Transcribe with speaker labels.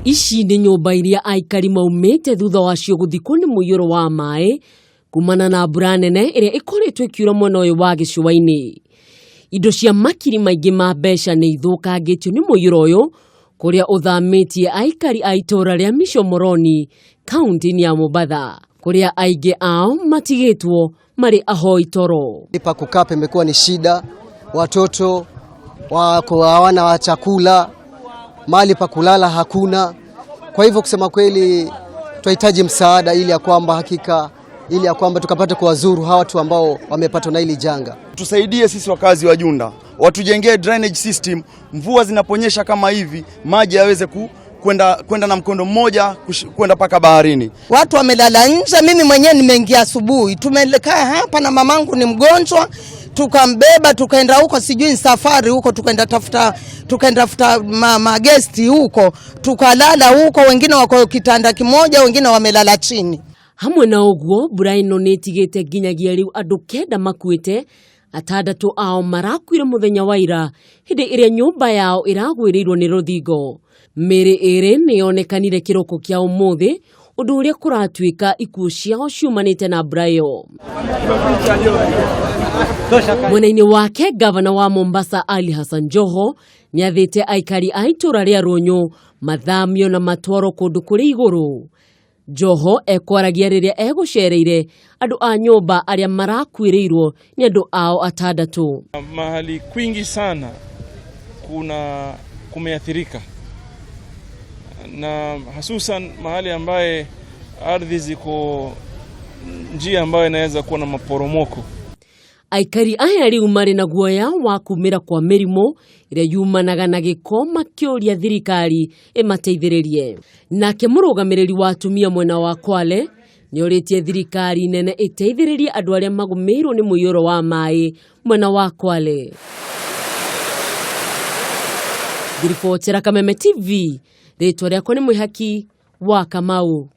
Speaker 1: Ici nĩ nyumba iria aikari maumĩte thutha wacio guthikwo nĩ muiyuro wa maii kuumana na mbura nene iria ikoretwo ikiura mwena ũyũ wa gicua-ini. Indo cia makiri maingĩ ma mbeca nĩ ithũkangĩtio nĩ muiyuro ũyũ kuria uthamĩtie aikari a itora rĩa Moroni kaunti-inĩ ya Mombasa, kuria aingĩ ao matigitwo mari ahoi toro.
Speaker 2: Pa kukaa pamekuwa ni shida, watoto wako hawana chakula, mahali pa kulala hakuna. Kwa hivyo kusema kweli tunahitaji msaada ili ya kwamba tukapate kuwazuru hawa watu ambao wamepatwa na hili janga.
Speaker 3: Tusaidie sisi wakazi wa Junda, watujengee drainage system, mvua zinaponyesha kama hivi maji yaweze kwenda na mkondo mmoja kwenda paka baharini.
Speaker 4: Watu wamelala nje, mimi mwenyewe nimeingia asubuhi. Tumekaa hapa na mamangu ni mgonjwa, tukambeba tukaenda huko, sijui safari huko, tukaenda tafuta magesti huko, tukalala huko, wengine wako kitanda kimoja, wengine wamelala chini.
Speaker 1: Hamwe na uguo buraino netigite ginyagia riu andu kenda makuite, atandatu ao marakwire muthenya wa ira hindi iria nyumba yao iragwirirwo ni ruthingo. Mĩrĩ ĩrĩ nĩyonekanire kiroko kia umuthi, undu uria kuratuika ikuũ ciao ciumanite na mbura iyo. Mwena-inĩ wake gavana wa Mombasa Ali Hassan Joho niathĩte aikari a itura ria Ronyo mathamio na matwaro kundu kuri iguru. Joho ekwaragia riria egucereire andu a nyumba aria marakwiriirwo ni andu ao atandatu.
Speaker 5: Mahali kwingi sana kumeathirika, na hasusan mahali ambaye ardhi ziko njia ambayo inaweza kuwa na maporomoko.
Speaker 1: Aikari aya riu mari na guoya wa kumira kwa mĩrimũ iria yumanaga na gĩko makĩũria thirikari ĩmateithĩrĩrie. Nake mũrũgamĩrĩri wa atumia mwena wa Kwale nĩorĩtie thirikari nene ĩteithĩrĩrie andũ arĩa magũmĩirwo nĩ muiyuro wa maĩ mwena wa Kwale. Ngiribotera Kameme TV, rĩtwa rĩakwa nĩ Mwihaki wa Kamau.